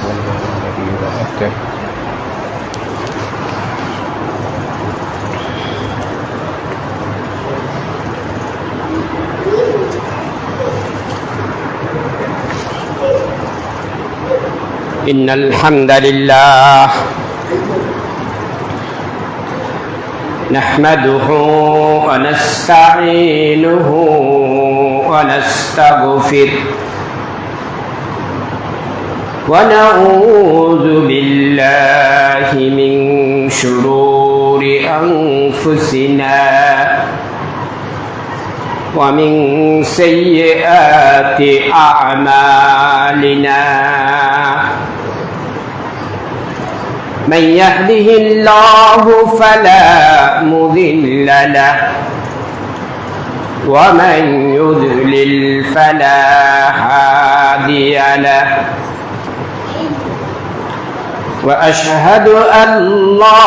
والذي وأتى إن الحمد لله نحمده ونستعينه ونستغفره ونعوذ بالله من شرور أنفسنا ومن سيئات أعمالنا من يهده الله فلا مضل له ومن يضلل فلا هادي له وأشهد أن لا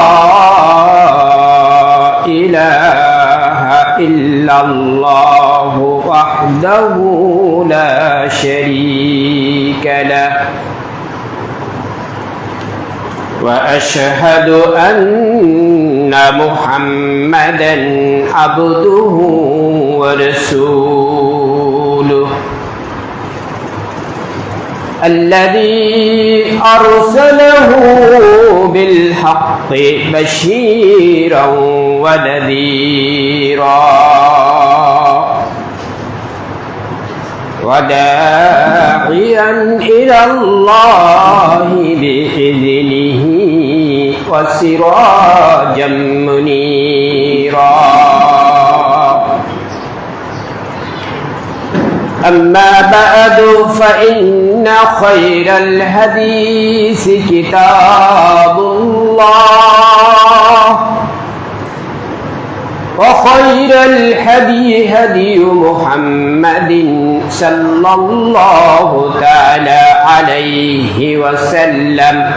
إله إلا الله وحده لا شريك له وأشهد أن محمدًا عبده ورسوله الذي أرسله بالحق بشيرًا ونذيرًا وداعيًا إلى الله بإذنه وسراجًا منيرًا أما بعد فإن خير الحديث كتاب الله وخير الهدي هدي محمد صلى الله تعالى عليه وسلم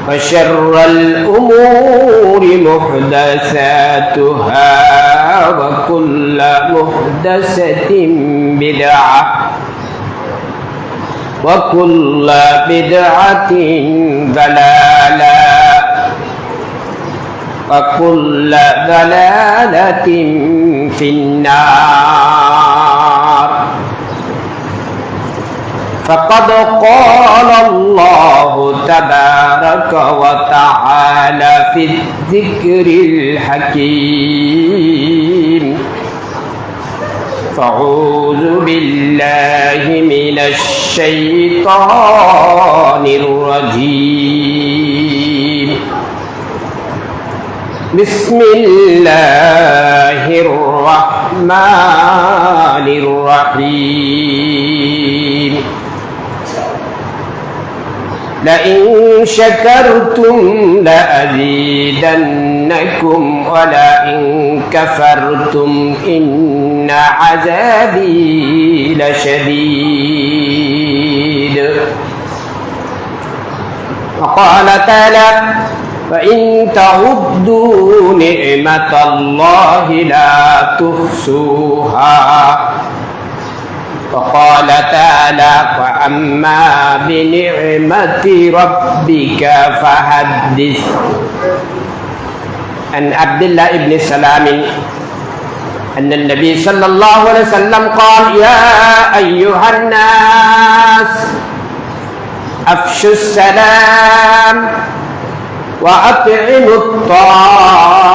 وشر الأمور محدثاتها وكل محدثة بدعة وكل بدعة ضلالة وكل ضلالة في النار فقد قال الله تبارك وتعالى في الذكر الحكيم فأعوذ بالله من الشيطان الرجيم بسم الله الرحمن الرحيم لئن شكرتم لأزيدنكم ولئن كفرتم إن عذابي لشديد وقال تعالى فإن تعدوا نعمة الله لا تحصوها وقال تعالى فأما بنعمة ربك فحدث عن عبد الله بن سلام أن النبي صلى الله عليه وسلم قال يا أيها الناس أفشوا السلام وأطعموا الطعام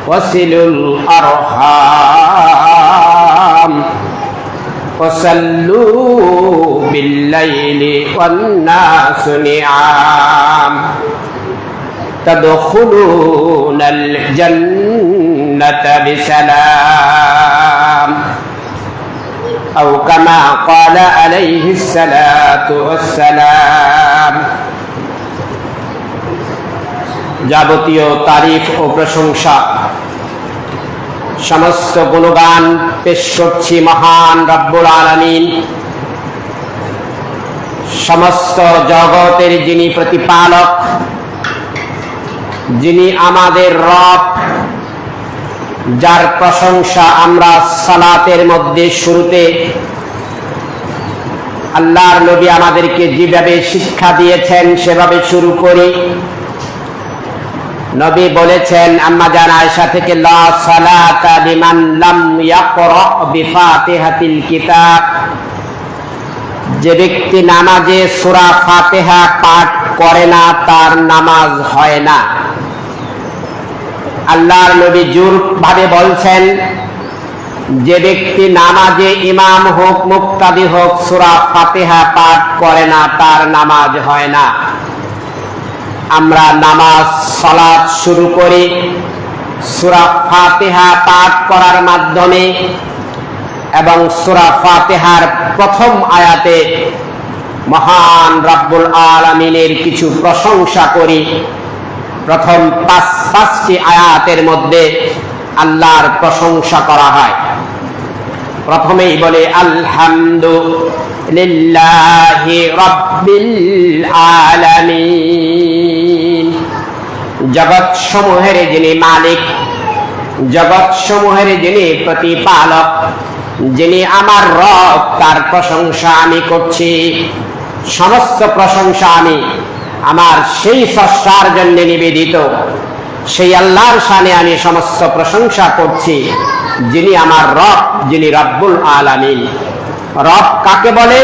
وصلوا الأرحام وصلوا بالليل والناس نعام تدخلون الجنة بسلام أو كما قال عليه الصلاة والسلام যাবতীয় তারিফ ও প্রশংসা সমস্ত গুণগান পেশ করছি মহান রব্বুল আলামিন সমস্ত জগতের যিনি প্রতিপালক যিনি আমাদের রব যার প্রশংসা আমরা সালাতের মধ্যে শুরুতে আল্লাহর নবী আমাদেরকে যেভাবে শিক্ষা দিয়েছেন সেভাবে শুরু করি। নবী বলেছেন আম্মা জান আয়েশা থেকে, লা সালাতা লিমান লাম ইয়াকরা বিফাতিহাতিল কিতাব, যে ব্যক্তি নামাজে সূরা ফাতিহা পাঠ করে না তার নামাজ হয় না। আল্লাহর নবী জোর ভাবে বলছেন, যে ব্যক্তি নামাজে ইমাম হোক মুক্তাদি হোক সূরা ফাতিহা পাঠ করে না তার নামাজ হয় না। আমরা নামাজ সালাত শুরু করি সূরা ফাতিহা পাঠ করার মাধ্যমে এবং সূরা ফাতিহার প্রথম আয়াতে মহান রব্বুল আলামিনের কিছু প্রশংসা করি। প্রথম পাঁচটি আয়াতের মধ্যে আল্লাহর প্রশংসা করা হয়। প্রথমেই বলে আলহামদুলিল্লাহি রাব্বিল আলামিন, জগৎ সমূহের যিনি মালিক, জগৎ সমূহের যিনি প্রতিপালক, যিনি আমার রব, তার প্রশংসা আমি করছি। সমস্ত প্রশংসা আমি আমার সেই স্রষ্টার জন্য নিবেদিত, সেই আল্লাহর শানে আমি সমস্ত প্রশংসা করছি, যিনি আমার রব, যিনি রব্বুল আলামিন। রব কাকে বলে?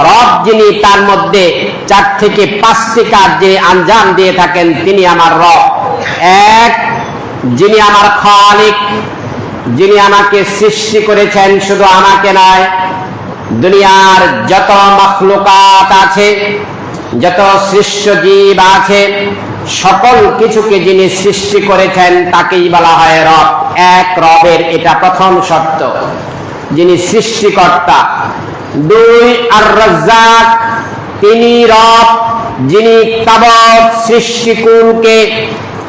রব যিনি তার মধ্যে 4 থেকে 5টি কাজ যে আঞ্জাম দিয়ে থাকেন তিনি আমার রব। এক, যিনি আমার খালিক, যিনি আমাকে সৃষ্টি করেছেন, শুধু আমাকে নয়, দুনিয়ার যত মাখলুকাত আছে, যত সৃষ্ট জীব আছে, সকল কিছুকে যিনি সৃষ্টি করেছেন তাকেই বলা হয় রব। এক, রবের এটা প্রথম শর্ত, যিনি সৃষ্টিকর্তা। 2, আর রাজ্জাক, তিনি রব যিনি তাবৎ সৃষ্টিকুলকে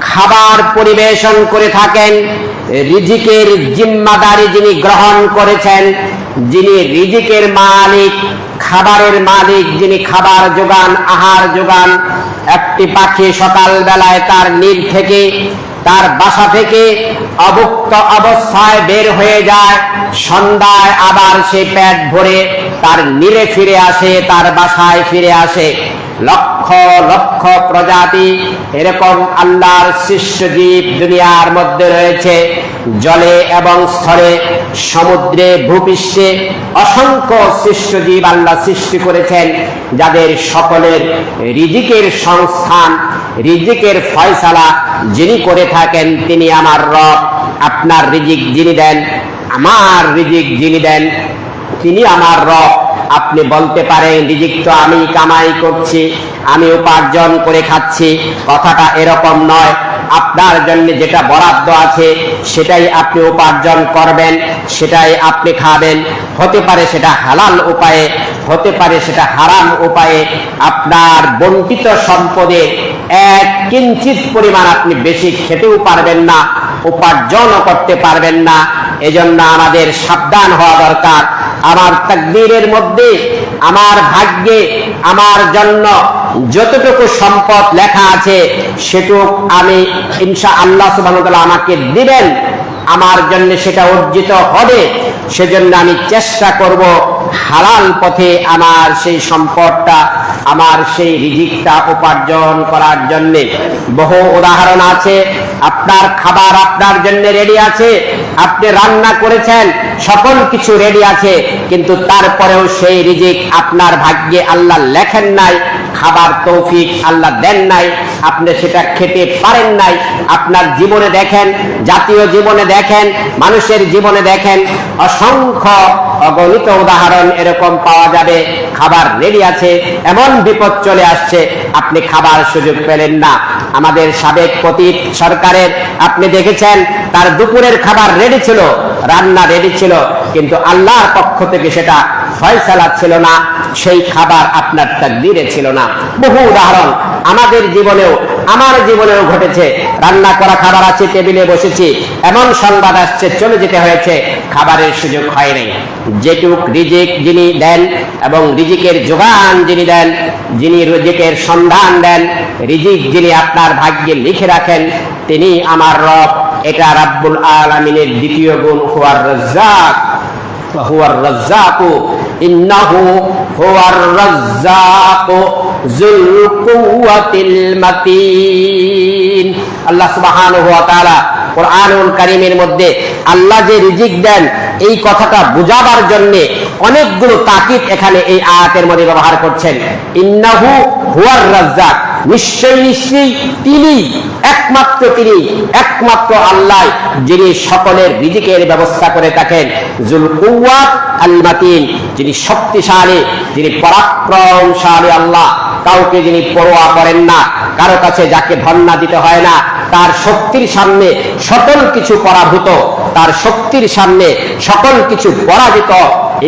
খাবার পরিবেশন করে থাকেন, রিজিকের জিম্মাদারি যিনি গ্রহণ করেছেন, যিনি রিজিকের মালিক, খাবারের মালিক, যিনি খাবার যোগান, আহার যোগান। একটি পাখি সকাল বেলায় তার নীড় থেকে, তার বাসা থেকে অভুক্ত অবস্থায় বের হয়ে যায়, সন্ধ্যায় আবার সে পেট ভরে তার নীড়ে ফিরে আসে, তার বাসায় ফিরে আসে। লক্ষ লক্ষ প্রজাতি এরকম আল্লাহর সৃষ্ট জীব দুনিয়ার মধ্যে রয়েছে। জলে এবং স্থলে, সমুদ্রে, ভূপৃষ্ঠে অসংখ্য সৃষ্ট জীব আল্লাহ সৃষ্টি করেছেন, যাদের সকলের রিজিকের সংস্থান, রিজিকের ফয়সালা যিনি করে থাকেন তিনি আমার রব। আপনার রিজিক যিনি দেন, আমার রিজিক যিনি দেন তিনি আমার রব। আপনি বলতে পারেন রিজিক তো আমি কামাই করছি, আমি উপার্জন করে খাচ্ছি। কথাটা এরকম নয়। আপনার জন্য যেটা বরাদ্দ আছে সেটাই আপনি উপার্জন করবেন, সেটাই আপনি খাবেন। হতে পারে সেটা হালাল উপায়ে, হতে পারে সেটা হারাম উপায়ে। আপনার বণ্টিত সম্পদে 1 কিঞ্চিত পরিমাণ আপনি বেশি খেতেও পারবেন না, উপার্জনও করতে পারবেন না। এজন্য আমাদের সাবধান হওয়া দরকার। আমার তাকদীরের মধ্যে, আমার ভাগ্যে আমার জন্য যতটুকু সম্পদ লেখা আছে সেটুকু আমি ইনশাআল্লাহ সুবহানাহু ওয়া তাআলা আমাকে দিবেন, আমার জন্য সেটা অর্জিত হবে। সেজন্য আমি চেষ্টা করব হালাল পথে আমার সেই সম্পদটা, আমার সেই রিজিকটা উপার্জন করার জন্য। বহু উদাহরণ আছে। আপনার খাবার আপনার জন্য রেডি আছে, আপনি রান্না করেছেন, সকল কিছু রেডি আছে, কিন্তু তারপরেও সেই রিজিক আপনার ভাগ্যে আল্লাহ লেখেন নাই, খাবার তৌফিক আল্লাহ দেন নাই, আপনি সেটা খেতে পারেন নাই। আপনার জীবনে দেখেন, জাতীয় জীবনে দেখেন, মানুষের জীবনে দেখেন, অসংখ্য অগণিত উদাহরণ এরকম পাওয়া যাবে। খাবার রেডি আছে, এমন বিপদ চলে আসছে, আপনি খাবার সুযোগ পেলেন না। আমাদের সাবেক পতিত সরকারের আপনি দেখেছেন, তার দুপুরের খাবার রেডি ছিল, রান্না রেডি ছিল, কিন্তু আল্লাহর পক্ষ থেকে সেটা ফয়সালা ছিল না, সেই খাবার আপনার তাকদীরে ছিল না। বহু উদাহরণ আমাদের জীবনেও, আমার জীবনেও ঘটেছে। রান্না করা খাবার আছে, টেবিলে বসেছি, এমন সংবাদ আসছে চলে যেতে হয়েছে, খাবারের সুযোগ হয় নাই। যেটুক রিজিক যিনি দেন এবং রিজিকের যোগান যিনি দেন, যিনি রিজিকের সন্ধান দেন, রিজিক যিনি আপনার ভাগ্যে লিখে রাখেন, তিনি আমার রব। এটা রাব্বুল আলামিনের দ্বিতীয় গুণ, হুয়ার রাজ্জাক। হুয়ার রাজ্জাকু, ইন্নাহু হুয়ার রাজ্জাকু যুল কুওয়াতিল মাতিন। আল্লাহ সুবহানাহু ওয়া তাআলা কোরআনুল কারীমের মধ্যে আল্লাহ যে রিজিক দেন এই কথাটা বুঝাবার জন্য অনেকগুলো তাকিদ এখানে এই আয়াতের মধ্যে ব্যবহার করছেন। ইন্নাহু হুয়ার রাজ্জাক, নিশ্চয়ই নিশ্চয়ই তিনি একমাত্র আল্লাহ যিনি সকলের রিজিকের ব্যবস্থা করে থাকেন। যুল কুওয়াত আল মাতিন, যিনি শক্তিশালী, যিনি পরাক্রমশালী আল্লাহ, কাউকে যিনি পরোয়া করেন না, কারো কাছে যাকে ধন্না দিতে হয় না, তার শক্তির সামনে সকল কিছু পরাভূত, তার শক্তির সামনে সকল কিছু পরাজিত।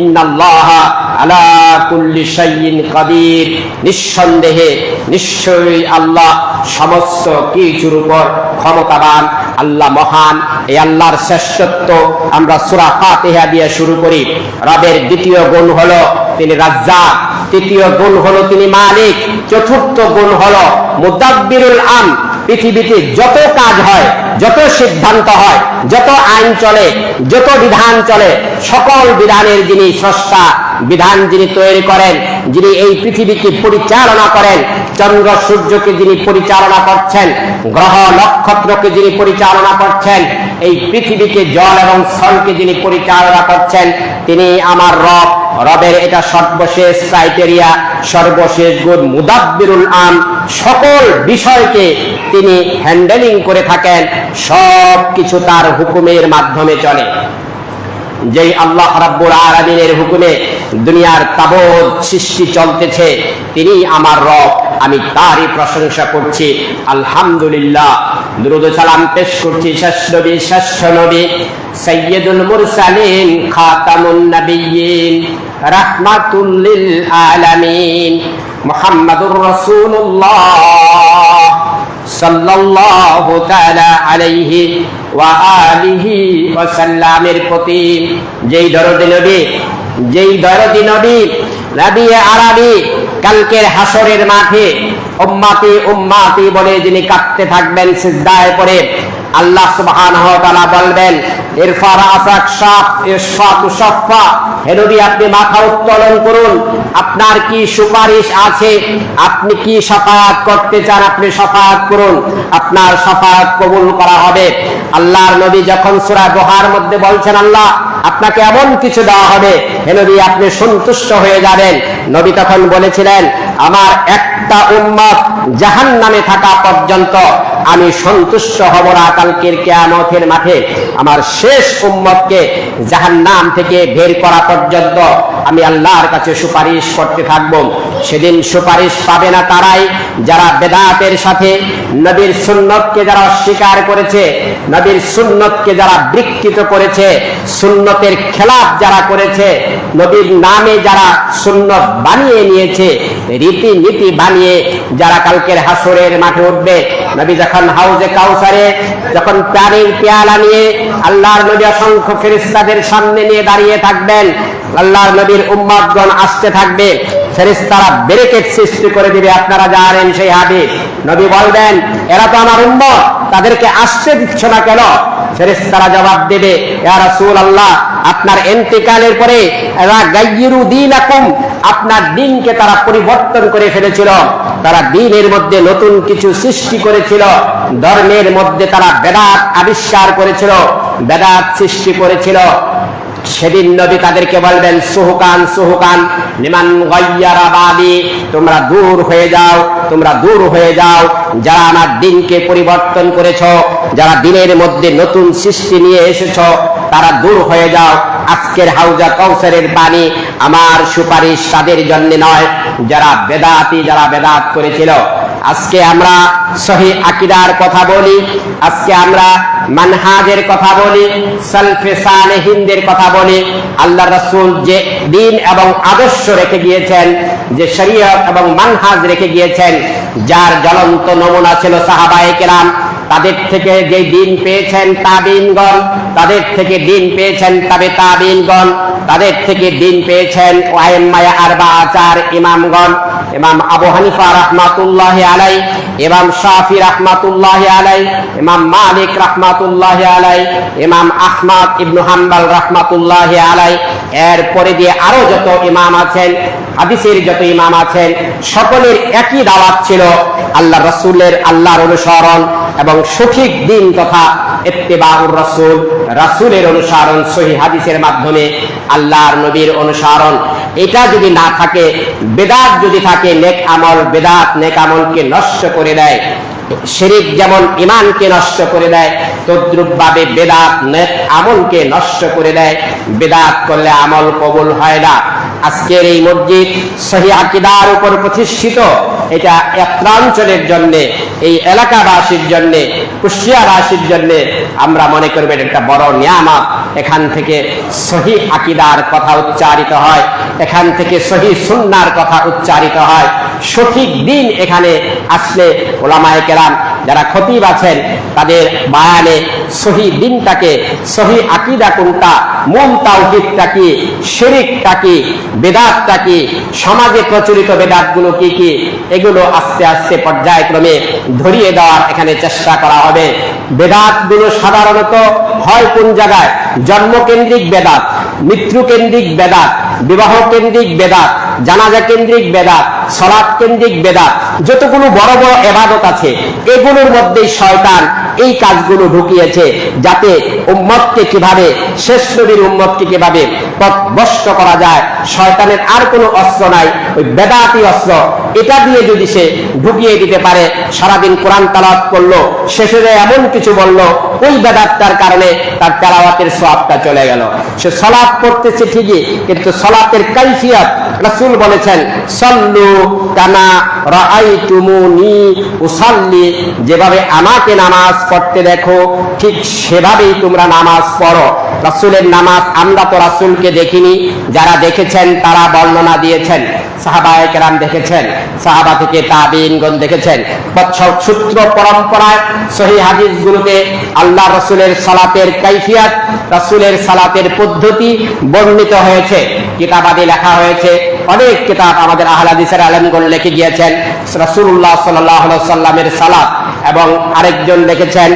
ইন্নাল্লাহা আলা কুল্লি শাইইন কাদির, নিঃসন্দেহে নিশ্চয়ই আল্লাহ সমস্ত কিছুর উপর ক্ষমতাবান, আল্লাহ মহান। এই আল্লাহর শ্রেষ্ঠত্ব আমরা সূরা ফাতিহা দিয়ে শুরু করি। রবের দ্বিতীয় গুণ হলো তিনি রাজ্জাক, তৃতীয় গুণ হলো তিনি মালিক, চতুর্থ গুণ হলো মুদাব্বিরুল আম। পৃথিবীতে যত কাজ হয়, যত সিদ্ধান্ত হয়, যত আইন চলে, যত বিধান চলে, সকল বিধানের যিনি স্রষ্টা, বিধান যিনি তৈরি করেন, যিনি এই পৃথিবীকে পরিচালনা করেন, চন্দ্র সূর্যকে যিনি পরিচালনা করছেন, গ্রহ নক্ষত্রকে যিনি পরিচালনা করছেন, এই পৃথিবীকে জল এবং স্থলকে যিনি পরিচালনা করছেন, তিনি আমার রব। রবের এটা সর্বশেষ ক্রাইটেরিয়া, সর্বশেষ গুণ মুদাব্বিরুল আম। সকল বিষয়কে তিনি হ্যান্ডেলিং করে থাকেন, সব কিছু তার হুকুমের মাধ্যমে চলে। যেই আল্লাহ রাব্বুল আলামিনের হুকুমে দুনিয়ার তাবৎ সৃষ্টি চলতেছে, তিনি আমার রব, আমি তারই প্রশংসা করছি। আলহামদুলিল্লাহ, দুরূদ সালাম পেশ করছি শ্রেষ্ঠ নবী সাইয়্যিদুল মুরসালিন খাতামুন নবিয়্যিন রাহমাতুল লিল আলামিন মুহাম্মাদুর রাসূলুল্লাহ সাল্লাল্লাহু তাআলা আলাইহি ওয়া আলিহি ওয়া সাল্লামের প্রতি। যেই দরদি নবী নবী আরবি কালকের হাসরের মাঠে উম্মতি উম্মতি বলে যিনি কাঁদতে থাকবেন সিজদায় পড়ে, আল্লাহ সুবহানাহু ওয়া তাআলা বলবেন ইরফা রাসাক শাফ ইশফাতু শাফা, হে নবী আপনি মাথা উত্তোলন করুন, আপনার কি সুপারিশ আছে, আপনি কি শাফাআত করতে চান, আপনি শাফাআত করুন, আপনার শাফাআত কবুল করা হবে। আল্লাহর নবী যখন সূরা দুহার মধ্যে বলছেন আল্লাহ আপনাকে এমন কিছু দেওয়া হবে, হে নবী আপনি সন্তুষ্ট হয়ে যাবেন, নবী তখন বলেছিলেন আমার একটা উম্মত জাহান্নামে থাকা পর্যন্ত আমি সন্তুষ্ট হব না। কালকের কিয়ামতের মাঠে আমার শেষ উম্মতকে জাহান্নাম থেকে বের করা পর্যন্ত আমি আল্লাহর কাছে সুপারিশ করতে থাকব। সেদিন সুপারিশ পাবে না তারাই যারা বেদাতের সাথে নবীর সুন্নতকে যারা অস্বীকার করেছে, নবীর সুন্নতকে যারা বিকৃত করেছে, সুন্নতের খেলাফ যারা করেছে, নবীর নামে যারা সুন্নত বানিয়ে নিয়েছে, রীতিনীতি বানিয়ে যারা কালকের হাসরের মাঠে উঠবে। নবী যখন হাউজে কাউসারে যখন পানির পেয়ালা নিয়ে আল্লাহর নবী অসংখ্য ফেরেশতাদের সামনে নিয়ে দাঁড়িয়ে থাকবেন, আল্লাহর নবীর উম্মতগণ আসতে থাকবে, ফেরেশতারা ব্যারিকেড সৃষ্টি করে দিবে। আপনারা জানেন সেই হাদিস, নবী বলবেন এরা তো আমার উম্মত, তাদেরকে আসতে দিচ্ছ না কেন? ফেরেশতারা জবাব দেবে ইয়া রাসূলুল্লাহ আপনার ইন্তেকালের পরে এরা গায়্যিরু দীনাকুম, আপনার দ্বীনকে তারা পরিবর্তন করে ফেলেছিল, তারা দ্বীনের মধ্যে নতুন কিছু সৃষ্টি করেছিল, ধর্মের মধ্যে তারা বেদাত আবিষ্কার করেছিল, বেদাত সৃষ্টি করেছিল। সেদিন নবী তাদেরকে বলবেন সুহুকান সুহুকান লিমান গায়্যারা বাদি, তোমরা দূর হয়ে যাও, তোমরা দূর হয়ে যাও, যারা আমার দ্বীনকে পরিবর্তন করেছো, যারা দ্বীনের মধ্যে নতুন সৃষ্টি নিয়ে এসেছো, তারা দূর হয়ে যাও। আজকের হাউজা কাউসারের পানি আমার সুপারিশ তাদের জন্য নয় যারা বেদাতি, যারা বেদাত করেছিল। আজকে আমরা সহিহ আকীদার কথা বলি, আজকে আমরা মানহাজের কথা বলি, সালফে সালেহিনদের কথা বলি। আল্লাহ রাসূল যে দ্বীন এবং আদর্শ রেখে গিয়েছেন, যে শরীয়ত এবং মানহাজ রেখে গিয়েছেন, যার জ্বলন্ত নমুনা ছিল সাহাবায়ে কেরাম, তাদের থেকে যে দ্বীন পেয়েছেন তাবিঈনগণ, তাদের থেকে দ্বীন পেয়েছেন তাবে তাবিঈনগণ, তাদের থেকে দ্বীন পেয়েছেন আইম্মায়ে আরবাআ চার ইমামগণ, ইমাম আবু হানিফা রাহমাতুল্লাহি আলাইহি, ইমাম শাফি রাহমাতুল্লাহি আলাইহি, ইমাম মালিক রাহমাতুল্লাহি আলাইহি, ইমাম আহমদ ইবনে হাম্বল রাহমাতুল্লাহি আলাইহি, এরপরে দিয়ে আরো যত ইমাম আছেন, হাদিসের যত ইমাম আছেন, সকলের একই দাওয়াত ছিল আল্লাহ রাসূলের, আল্লাহর অনুসরণ এবং সঠিক দিন তথা ইত্তিবাউর রাসূল, রাসূলের অনুসরণ, সহিহ হাদিসের মাধ্যমে আল্লাহর নবীর অনুসরণ। এটা যদি না থাকে, বেদাত যদি থাকে, নেক আমল, বেদাত নেক আমলকে নষ্ট করে দেয়। শিরক যেমন ঈমানকে নষ্ট করে দেয়, তদ্রূপ ভাবে বেদাত নেক আমলকে নষ্ট করে দেয়। বেদাত করলে আমল কবুল হয় না। আজকের এই মসজিদ সহিহ আকীদার উপর প্রতিষ্ঠিত। এটা এত্রাঞ্চলের জন্য, এই এলাকাবাসীর জন্য, কুষ্টিয়াবাসীর জন্য আমরা মনে করব এটা একটা বড় নিয়ামত। এখান থেকে সহিহ আকীদার কথা উচ্চারিত হয়, এখান থেকে সহিহ সুন্নাহর কথা উচ্চারিত হয়। সঠিক দিন এখানে আসলে উলামায়ে কেরাম যারা খতিব আছেন তাদের বয়ানে সহিহ দিনটাকে, সহিহ আকীদা কোনটা, মূল তাওহীদটা কি, শিরকটা কি, বেদাতটা কি, সমাজে প্রচলিত বেদাতগুলো কি কি, এগুলো আস্তে আস্তে পর্যায়ক্রমে ধরিয়ে দেওয়ার এখানে চেষ্টা করা হবে। বেদাতগুলো সাধারণত হয় কোন জায়গায়? জন্মকেন্দ্রিক বেদাত, মৃত্যুকেন্দ্রিক বেদাত, বিবাহ কেন্দ্রিক বেদাত, জানাজা কেন্দ্রিক বেদাত, সালাত কেন্দ্রিক বেদাত, যতগুলো বড় বড় ইবাদত আছে এগুলোর মধ্যেই শয়তান এই কাজগুলো ঢুকিয়েছে, যাতে উম্মতকে কিভাবে, শেষ নবীর উম্মতকে কিভাবে পথভ্রষ্ট করা যায়। শয়তানের আর কোনো অস্ত্র নাই, ওই বেদাতি অস্ত্র। এটা দিয়ে যদি সে ঢুকিয়ে দিতে পারে, সারাদিন কোরআন তেলাওয়াত করলো, শেষে এমন কিছু বললো, ওই বেদাতটার কারণে তার তেলাওয়াতের সওয়াবটা চলে গেল। সে সালাত পড়তেছে ঠিকই, কিন্তু সালাতের কাইফিয়ত রাসূল বলেছেন, সাল্লু কামা রাআইতুমুনি উসাল্লি, যেভাবে আমাকে নামাজ পড়তে দেখো ঠিক সেভাবেই তোমরা নামাজ পড়ো। রাসূলের নামাজ, আমরা তো রাসূলকে দেখিনি, যারা দেখেছেন তারা বর্ণনা দিয়েছেন। সাহাবায়ে কেরাম দেখেছেন, সাহাবা থেকে তাবিঈনগণ দেখেছেন। সূত্র পরম্পরায় সহিহ হাদিসগুলোতে আল্লাহ রাসূলের সালাতের কাইফিয়ত, রাসূলের সালাতের পদ্ধতি বর্ণিত হয়েছে, কিতাবাদি লেখা হয়েছে। অনেক কিতাব আমাদের আহলে হাদিসের আলেমগণ লিখে গিয়েছেন রাসূলুল্লাহ সাল্লাল্লাহু আলাইহি সাল্লামের সালাত, এবং আরেকজন লিখেছেন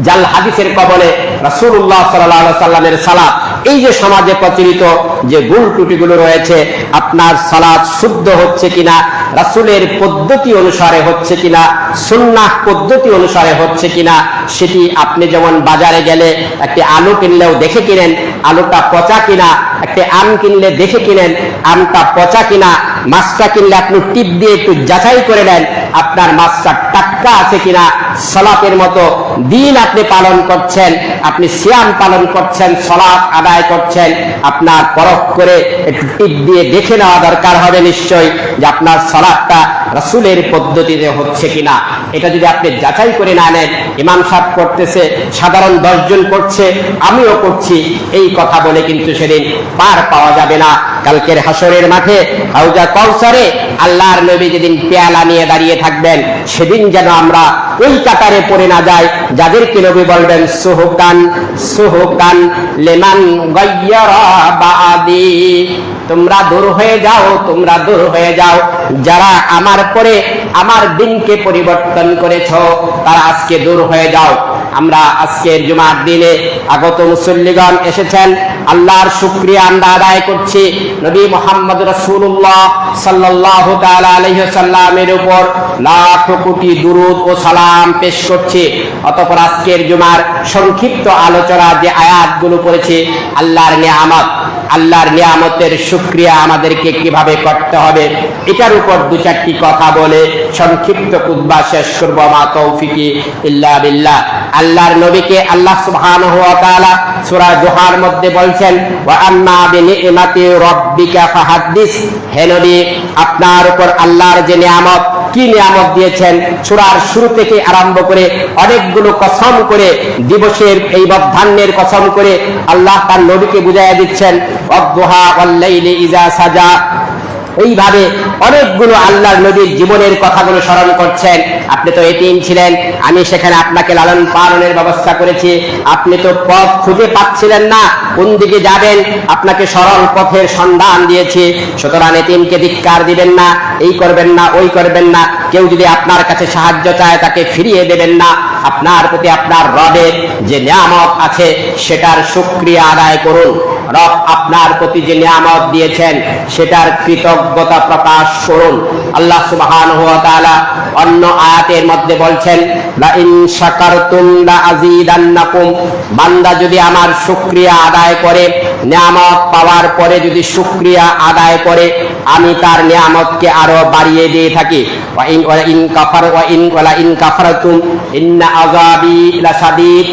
জাল হাদিসের কবলে রাসূলুল্লাহ সাল্লাল্লাহু আলাইহি সাল্লামের সালাত। এই যে সমাজে প্রচলিত যে ভুল ত্রুটিগুলো রয়েছে, আপনার সালাত শুদ্ধ হচ্ছে কিনা, রাসূলের পদ্ধতি অনুসারে হচ্ছে কিনা, সুন্নাহ পদ্ধতি অনুসারে হচ্ছে কিনা, সেটি আপনি যেমন বাজারে গেলে একটি আলু কিনলেও দেখে কিনেন আলুটা পচা কিনা, একটি আম কিনলে দেখে কিনেন আমটা পচা কিনা, মাছটা কিনলে আপনি টিপ দিয়ে একটু যাচাই করে নেন আপনার মাছটা টাটকা আছে কিনা। সালাতের মতো দিন আপনি পালন করছেন, আপনি সিয়াম পালন করছেন, সালাত আদায় করছেন, আপনার পরখ করে একটু টিপ দিয়ে দেখে নেওয়া দরকার হবে নিশ্চয়ই যে আপনার সালাতটা রাসূলের পদ্ধতিতে হচ্ছে কিনা। এটা যদি আপনি যাচাই করে না নেন, ইমাম সাহেব করতেছে, সাধারণ 10 জন করছে, আমিও করছি, এই কথা বলে কিন্তু সেদিন পার পাওয়া যাবে না। কালকের হাসরের মাঠে হাউজা কাউসারে আল্লাহর নবী যেদিন পেয়ালা নিয়ে দাঁড়িয়ে থাকবেন, সেদিন যেন আমরা ওই কাতারে পড়ে না যাই যাদেরকে নবী বলবেন সুহুকান সুহুকান লিমান গায়্যারা বাদি, তোমরা দূর হয়ে যাও, তোমরা দূর হয়ে যাও, যারা আমার পরে আমার দিনকে পরিবর্তন করেছো তারা আজকে দূর হয়ে যাও। আমরা আজকের জুমার দিনে আগত মুসল্লিগণ এসেছেন, আল্লাহর শুকরিয়া আমরা আদায় করছি। নবী মুহাম্মদ রাসূলুল্লাহ সাল্লাল্লাহু তাআলা আলাইহি ওয়াসাল্লামের উপর লাখ কোটি দুরূদ ও সালাম পেশ করছি। অতঃপর আজকের জুমার সংক্ষিপ্ত আলোচনা যে আয়াতগুলো পড়েছি, আল্লাহর নিয়ামত, আল্লাহর নিয়ামতের শুকরিয়া আমাদেরকে কিভাবে করতে হবে, এটার উপর 2-4টি কথা বলে সংক্ষিপ্ত খুতবা শেষ করব। মা তৌফিকি ইল্লা বিল্লাহ। আল্লাহর নবীকে আল্লাহ সুবহানাহু ওয়া তাআলা সূরা জুহার মধ্যে বলছেন, ওয়া আম্মা বিনি'মাতি রাব্বিকা ফাহাদ্দিস, হে নবী আপনার উপর আল্লাহর যে নিয়ামত, কি নিয়ামত দিয়েছেন, সূরার শুরু থেকে আরম্ভ করে অনেকগুলো কসম করে, দিবসের এই মধ্যাহ্নের কসম করে আল্লাহ তার নবীকে বুঝাইয়া দিচ্ছেন, ওয়াদ-দুহা ওয়াল-লাইলি ইযা সাজা, এইভাবে অনেকগুলো আল্লাহর নবীর জীবনের কথাগুলো স্মরণ করছেন। আপনি তো এতিম ছিলেন, আমি সেখানে আপনাকে লালন পালনের ব্যবস্থা করেছি, আপনি তো পথ খুঁজে পাচ্ছিলেন না কোন দিকে যাবেন, আপনাকে সরল পথের সন্ধান দিয়েছি, সুতরাং এতিমকে ধিক্কার দিবেন না, এই করবেন না, ওই করবেন না, কেউ যদি আপনার কাছে সাহায্য চায় তাকে ফিরিয়ে দেবেন না, আপনার প্রতি আপনার রবের যে নিয়ামত আছে সেটার শুকরিয়া আদায় করুন। রব আপনার প্রতি যে নিয়ামত দিয়েছেন সেটার কৃতজ্ঞতা প্রকাশ করুন। আল্লাহ সুবহানাহু ওয়া তাআলা অন্য আয়াতের মধ্যে বলছেন, লা ইন শাকারতুম লা আযীদান্নাকুম, বান্দা যদি আমার শুকরিয়া আদায় করে, নিয়ামত পাওয়ার পরে যদি শুকরিয়া আদায় করে, আমি তার নিয়ামতকে আরো বাড়িয়ে দিয়ে থাকি। ওয়া ইন কাফারতুম ইন্না আযাবি লাশাদীদ,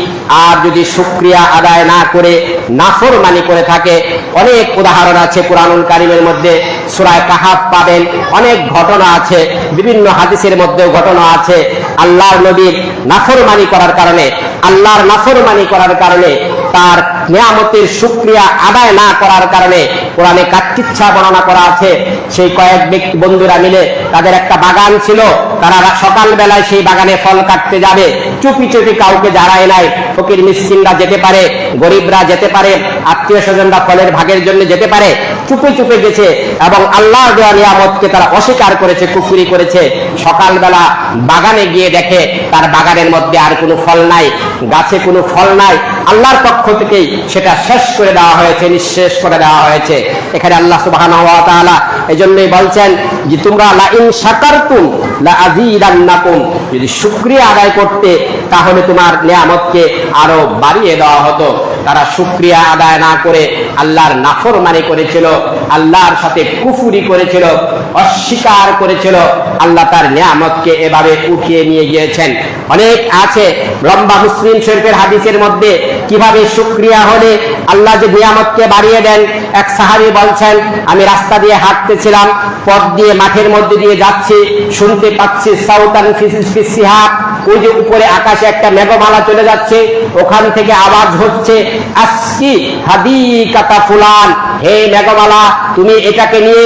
আর যদি শুকরিয়া আদায় না করে নাফরমানি করে থাকে, অনেক উদাহরণ আছে কুরআনুল কারীমের মধ্যে, সূরা কাহাফ পাবেন, অনেক ঘটনা আছে, বিভিন্ন হাদিসের মধ্যেও ঘটনা আছে আল্লাহর নবীর নাফরমানি করার কারণে, আল্লাহর নাফরমানি করার কারণে, তার নিয়ামতের শুকরিয়া আদায় না করার কারণে কোরআনে কাচ্চিচ্ছা বর্ণনা করা আছে। সেই কয়েক ব্যক্তি বন্ধুরা মিলে তাদের একটা বাগান ছিল, তারা সকাল বেলায় সেই বাগানে ফল কাটতে যাবে, চুপি চুপি কাউকে জানায় নাই, ফকির মিসকিনরা যেতে পারে, গরিবরা যেতে পারে, আত্মীয় স্বজনরা ফলের ভাগের জন্য যেতে পারে, চুপে চুপে গেছে এবং আল্লাহর দেওয়া নিয়ামতকে তারা অস্বীকার করেছে, কুফরি করেছে। সকালবেলা বাগানে গিয়ে দেখে তার বাগানের মধ্যে আর কোনো ফল নাই, গাছে কোনো ফল নাই, আল্লাহর পক্ষ থেকেই সেটা শেষ করে দেওয়া হয়েছে, নিঃশেষ করে দেওয়া হয়েছে। এখানে আল্লাহ সুবহানাহু ওয়া তাআলা এজন্যই বলছেন যে তোমরা লা ইন শাকারতুম লা আযীদান্নাকুম, যদি শুকরিয়া আদায় করতে তাহলে তোমার নিয়ামতকে আরো বাড়িয়ে দেওয়া হতো। তারা শুকরিয়া আদায় না করে আল্লাহর নাফরমানি করেছিল, আল্লাহর সাথে কুফরি করেছিল, অস্বীকার করেছিল, আল্লাহ তার নিয়ামতকে এভাবে উঠিয়ে নিয়ে গিয়েছেন। অনেক আছে লম্বা মুসলিম শরীফের হাদিসের মধ্যে কিভাবে শুকরিয়া হলে আল্লাহ যে নিয়ামতকে বাড়িয়ে দেন। এক সাহাবী বলছেন, আমি রাস্তা দিয়ে হাঁটতেছিলাম, পথ দিয়ে মাঠের মধ্যে দিয়ে যাচ্ছি, শুনতে পাচ্ছি সাউতান ফিস সিহাব, ওই যে উপরে আকাশে একটা মেঘমালা চলে যাচ্ছে, ওখান থেকে আওয়াজ হচ্ছে, আসকি হাদিকাতা ফুলান, হে মেঘমালা তুমি এটাকে নিয়ে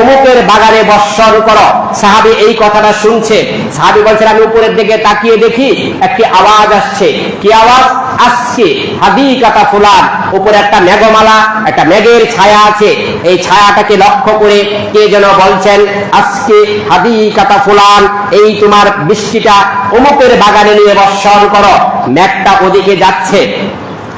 অমুকের বাগানে বর্ষণ করো। সাহাবী এই কথাটা শুনছে, সাহাবী বলছেন আমি উপরের দিকে তাকিয়ে দেখি একটি আওয়াজ আসছে। কি আওয়াজ? আসকি হাদিকাতা ফুলান, উপরে একটা মেঘমালা, একটা মেঘের ছায়া আছে, এই ছায়াটাকে লক্ষ্য করে কে যেন বলছেন, আজকে হাদিকাতা ফুলান, এই তোমার বৃষ্টিটা অমুকের বাগানে নিয়ে বর্ষণ করো। মেঘটা ওদিকে যাচ্ছে,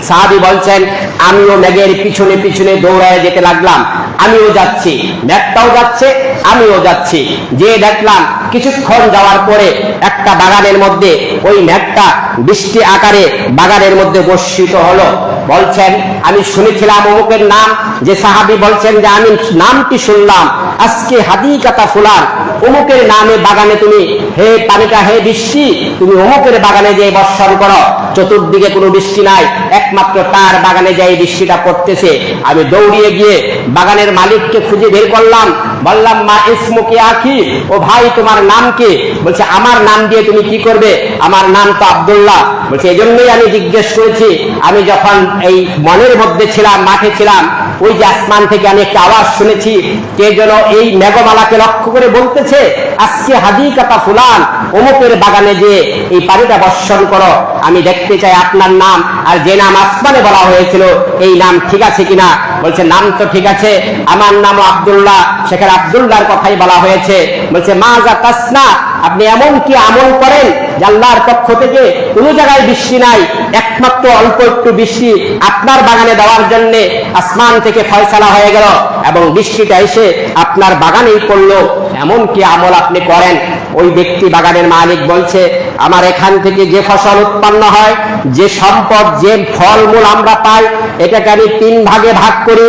সাহাবী বলছেন আমিও মেঘের পিছনে পিছনে দৌড়ায় যেতে লাগলাম, আমিও যাচ্ছি, মেঘটাও যাচ্ছে, আমিও যাচ্ছি। যে দেখলাম কিছুক্ষণ যাওয়ার পরে একটা বাগানের মধ্যে ওই মেঘটা বৃষ্টি আকারে বাগানের মধ্যে বর্ষিত হলো। বলছেন আমি শুনেছিলাম অমুকের নাম, যে সাহাবী বলছেন যে আমি নামটি শুনলাম, আজকে হাদিকাতা ফুলান, অমুকের নামে বাগানে তুমি, হে পানিটা, হে বৃষ্টি তুমি অমুকের বাগানে যে বর্ষণ করো। চতুর্দিকে কোনো বৃষ্টি নাই, একমাত্র তার বাগানে যাই বৃষ্টিটা পড়তেছে। আমি দৌড়িয়ে গিয়ে বাগানের মালিককে খুঁজে বের করলাম, বললাম মা ইসমুকি আখি, ও ভাই তোমার নাম কি? বলছে আমার নাম দিয়ে তুমি কি করবে, আমার নাম তো আব্দুল্লাহ। বলছে এজন্যই আমি জিজ্ঞেস করেছি, আমি যখন এই মনের মধ্যে ছিলাম, মাঠে ছিলাম, ওই যে আসমান থেকে আমি একটা আওয়াজ শুনেছি, কে যেন এই মেঘমালাকে লক্ষ্য করে বলতেছে আজকে হাদিকাতা ফুলান, অমুকের বাগানে যে এই পানিটা বর্ষণ করো। আমি দেখতে চাই আপনার নাম আর যে নাম আসমানে বলা হয়েছিল এই নাম ঠিক আছে কিনা। বলছে নাম তো ঠিক আছে, আমার নামও আব্দুল্লাহ, সেখানে আব্দুল্লাহর কথাই বলা হয়েছে। বলছে মাজা তাসনা, আপনি এমন কি আমল করেন যে আল্লাহর পক্ষ থেকে কোনো জায়গায় বৃষ্টি নাই, একমাত্র অল্প একটু বৃষ্টি আপনার বাগানে দেওয়ার জন্য আসমান থেকে ফয়সালা হয়ে গেল এবং বৃষ্টিটা এসে আপনার বাগানেই পড়লো, এমন কি আমল আপনি করেন? ওই ব্যক্তি বাগানের মালিক বলছে আমার এখান থেকে যে ফসল উৎপন্ন হয়, যে সম্পদ, যে ফলমূল আমরা পাই, এটাকে আমি 3 ভাগে ভাগ করি।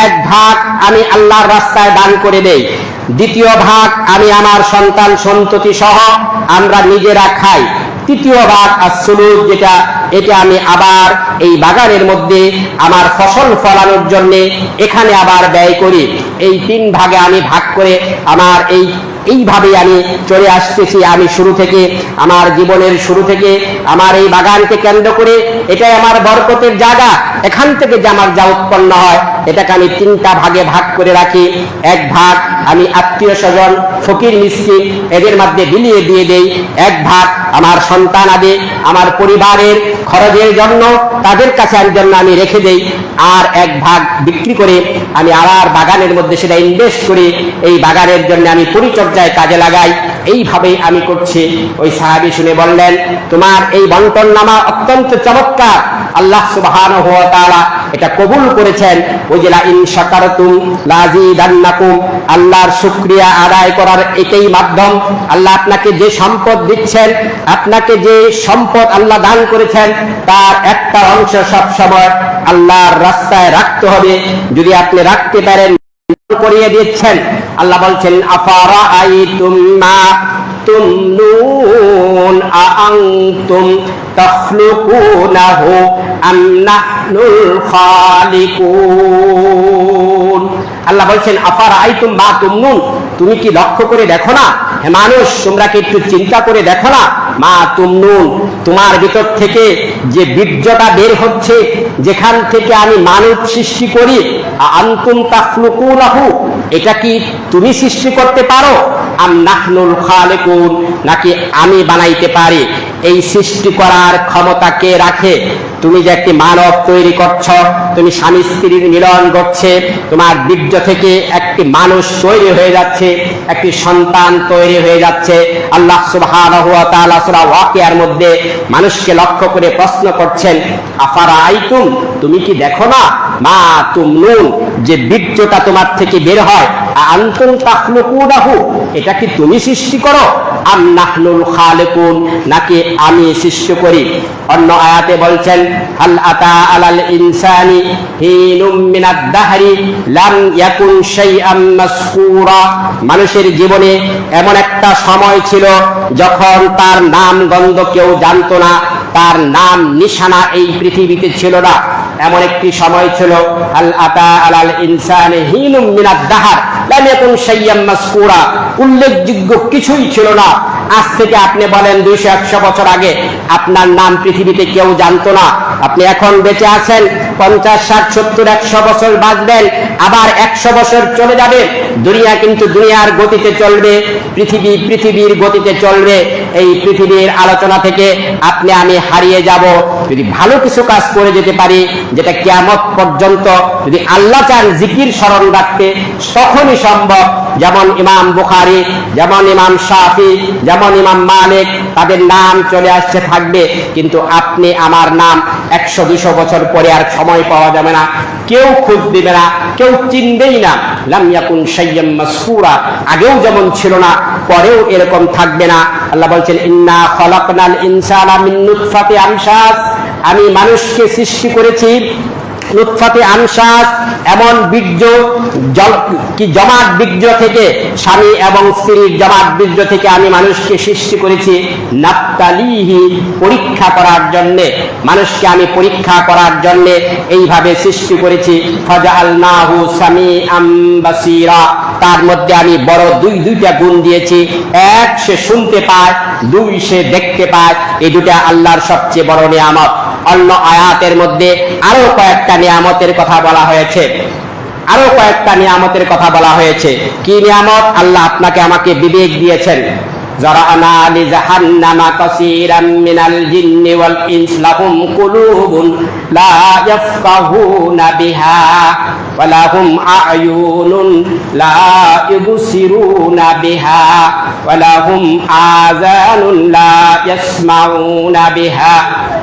1 ভাগ আমি আল্লাহর রাস্তায় দান করে দেই, 2য় ভাগ আমি আমার সন্তান সন্ততি সহ আমরা নিজেরা খাই, 3য় ভাগ আসলুদ, যেটা এটা আমি আবার এই বাগানের মধ্যে আমার ফসল ফলানোর জন্য এখানে আবার ব্যয় করি। এই 3 ভাগে আমি ভাগ করে আমার এইভাবে আমি চলে আসতেছি। আমি শুরু থেকে, আমার জীবনের শুরু থেকে আমার এই বাগানকে কেন্দ্র করে, এটাই আমার বরকতের জায়গা, এখান থেকে যে আমার যা উৎপন্ন হয় এটাকে আমি 3টা ভাগে ভাগ করে রাখি। 1 ভাগ আমি আত্মীয় স্বজন, ফকির মিসকিন এদের মধ্যে বিলিয়ে দিয়ে দেই। 1 ভাগ আমার সন্তান আদি আমার পরিবারের খরচের জন্য তাদের কাছে জন্য আমি রেখে দেই, আর 1 ভাগ বিক্রি করে আমি আবার বাগানের মধ্যে সেটা ইনভেস্ট করি, এই বাগানের জন্য আমি পরিচর্যায় কাজে লাগাই। এইভাবেই আমি করছি। ওই সাহাবী শুনে বললেন, তোমার এই বন্টননামা অত্যন্ত চমৎকার, আল্লাহ সুবহানাহু ওয়া তাআলা এটা কবুল করেছেন। ওই যে লা ইন শাকারতুম লাযিদান্নাকুম, আল্লাহর শুকরিয়া আদায় করার এটাই মাধ্যম। আল্লাহ আপনাকে যে সম্পদ দিচ্ছেন, আপনাকে যে সম্পদ আল্লাহ দান করেছেন, তার একটা অংশ সব সময় আল্লাহর রাস্তায় রাখতে হবে। যদি আপনি রাখতে পারেন, করিয়ে দিচ্ছেন। আল্লাহ বলছেন, আফারা আইতুম মা তুমনুন আআনতুম তাখলুকুনাহু আম নাহনুল খালিকুন। আল্লাহ বলছেন, আফারা আইতুম মা তুমনুন, তুমি কি লক্ষ্য করে দেখো না? হে মানুষ, তোমরা কি একটু চিন্তা করে দেখো না? মা তুমনুন, তোমার ভিতর থেকে যে বীর্যটা বের হচ্ছে, যেখান থেকে আমি মানব সৃষ্টি করি, আনতুম তাখলুকুনাহু, এটা কি তুমি সৃষ্টি করতে পারো? আম নাহনুল খালিকুন, নাকি আমি বানাইতে পারি? এই সৃষ্টি করার ক্ষমতা কে রাখে? তুমি যে একটি মানব তৈরি করছো, তুমি স্বামী স্ত্রীর মিলন ঘটছে, তোমার বীর্য থেকে একটি মানুষ তৈরি হয়ে যাচ্ছে, একটি সন্তান তৈরি হয়ে যাচ্ছে। আল্লাহ সুবহানাহু ওয়া তাআলা সূরা ওয়াকিয়ার মধ্যে মানুষকে লক্ষ্য করে প্রশ্ন করছেন, আফারা আইতুম, তুমি কি দেখো না? মা তুমনুন, যে বীর্যটা তোমার থেকে বের হয়, আনতুম তাখলুকুনাহু, এটা কি তুমি সৃষ্টি করো? আম নাহনুল খালিকুন, নাকি আমি সৃষ্টি করি? অন্য আয়াতে বলছেন, হাল আতা আলাল ইনসানি হিনুম মিনাদ দাহরি লাম ইয়াকুন শাইআম মাসকুরা, মানুষের জীবনে এমন একটা সময় ছিল যখন তার নাম গন্ধ কেউ জানতো না, তার নাম নিশানা এই পৃথিবীতে ছিল না। এমন একটি সময় ছিল, হাল আতা আলাল ইনসানি হিনুম মিনাদ দাহর লাম ইয়াকুন শাইআম মাসকুরা, উল্লেখযোগ্য কিছুই ছিল না। আজ থেকে আপনি বলেন 200-100 বছর আগে আপনার নাম পৃথিবীতে কেউ জানতো না। আপনি এখন বেঁচে আছেন, 50, 60, 70, 100 বছর বাঁচবেন, আবার 100 বছর চলে যাবে। দুনিয়া কিন্তু দুনিয়ার গতিতে চলবে, পৃথিবী পৃথিবীর গতিতে চলবে। এই পৃথিবীর আলোচনা থেকে আপনি আমি হারিয়ে যাব। যদি ভালো কিছু কাজ করে যেতে পারি, যেটা কিয়ামত পর্যন্ত যদি আল্লাহ চান জিকির স্মরণ রাখতে, তখনই সম্ভব। যেমন ইমাম বুখারী, যেমন ইমাম শাফি, যেমন ইমাম মালিক, তাদের নাম চলে আসছে, থাকবে, কিন্তু আপনি আমার নাম 100-200 বছর পরে আর সময় পাওয়া যাবে না, কেউ খোঁজ দিবে না, কেউ চিনবেই না। লাম ইয়াকুন শাইআম মাসকুরা, আগেও যেমন ছিল না, পরেও এরকম থাকবে না। আল্লাহ বলছেন, ইন্না খলাকনাল ইনসানা মিন নুতফাতি আমশাজ, আমি মানুষকে সৃষ্টি করেছি নুতফাতে আমশাজ, এমন বীর্য, কি জমাট বীর্য থেকে, স্বামী এবং স্ত্রীর জমাট বীর্য থেকে আমি মানুষকে সৃষ্টি করেছি। নাবতালিহি, পরীক্ষা করার জন্যে, মানুষকে আমি পরীক্ষা করার জন্যে এইভাবে সৃষ্টি করেছি। ফাজআলনাহু সামিআম বাসীরা, তার মধ্যে আমি বড় দুইটা গুণ দিয়েছি। 1, সে শুনতে পায়, 2, সে দেখতে পায়। এই দুটা আল্লাহর সবচেয়ে বড় নিয়ামত। অন্য আয়াতের মধ্যে আরো কয়েকটা নিয়ামতের কথা বলা হয়েছে, আরো কয়েকটা নিয়ামতের কথা বলা হয়েছে। কি নিয়ামত? আল্লাহ আপনাকে আমাকে বিবেক দিয়েছেন। যারানা লিজাহান্নামা কাসীরাম মিনাল জিন্নি ওয়াল ইনস লাহুম কুলুবুন লা ইয়াফকাহুনা বিহা ওয়া লাহুম আ'য়ুনুন লা ইবসিরুনা বিহা ওয়া লাহুম আযানুন লা ইয়াসমাউনা বিহা